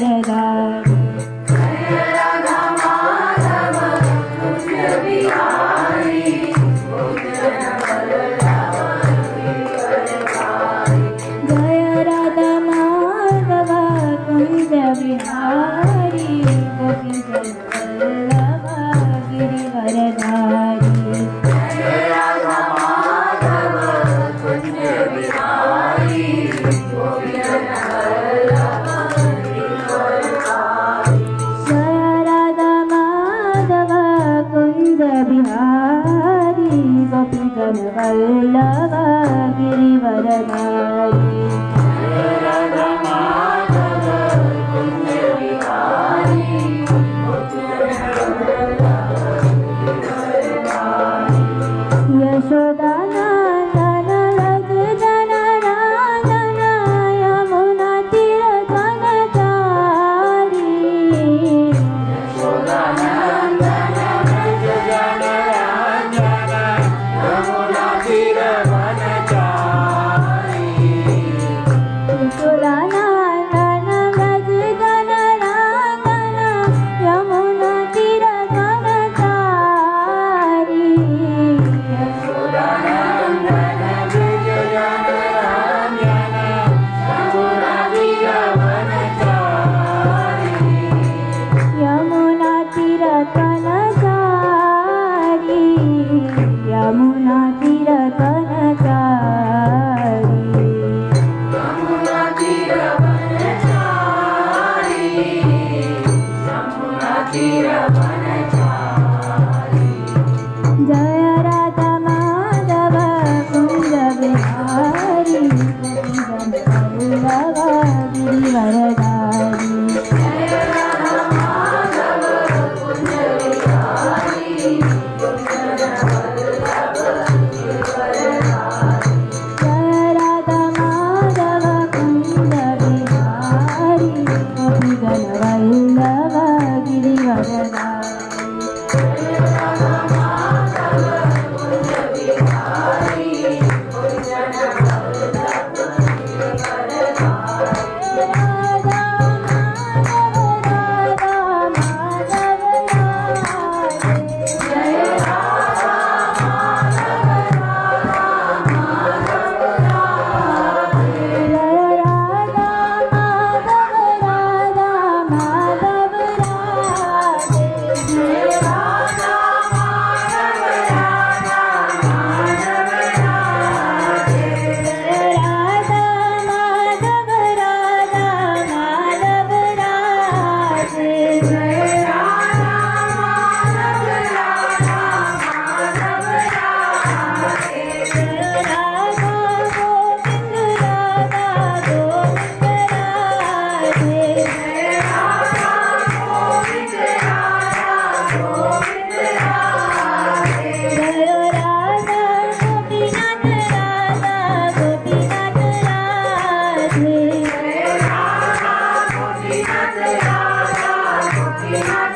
वरदारी। जय राधा माधव कुंज बिहारी गोपी जन वल्लभ गिरिवरधारी। जय राधा माधव कुंज बिहारी गोपी जन वल्लभ गिरिवरधारी। वल्लभ गिरिवरधारी। जय राधा माधव कुंज बिहारी गोपी जन वल्लभ गिरिवरधारी। यशोदा नंदन व्रज जन नंदन यमुना तीर वनचारी। यशोदा नंदन व्रज जन यमुना तीर वनचारी। यमुना तीर वनचारी। यमुना तीर वनचारी। जय राधा माधव कुंज बिहारी गोपी जन वल्लभ गिरिवरधारी। जय राधा माधव कुंज बिहारी गोपी जन वल्लभ गिरिवरधारी। जय राधा माधव कुंज बिहारी गोपी जन वल्लभ गिरिवरधारी। जय राधा माधव कुंज बिहारी गोपी जन वल्लभ गिरिवरधारी। राधा माधव राधा माधव राधे। जय राधा माधव राधा माधव राधे। जय राधा माधव राधा माधव राधे। जय राधा माधव राधा माधव राधे। जय राधा माधव राधा माधव राधे। जय राधा माधव राधा माधव राधे। जय राधा गोविंद राधा गोविंद राधे। जय राधा गोविंद राधा गोविंद राधे। जय राधा गोपीनाथ राधा गोपीनाथ राधे। जय राधा गोपीनाथ राधा गोपीनाथ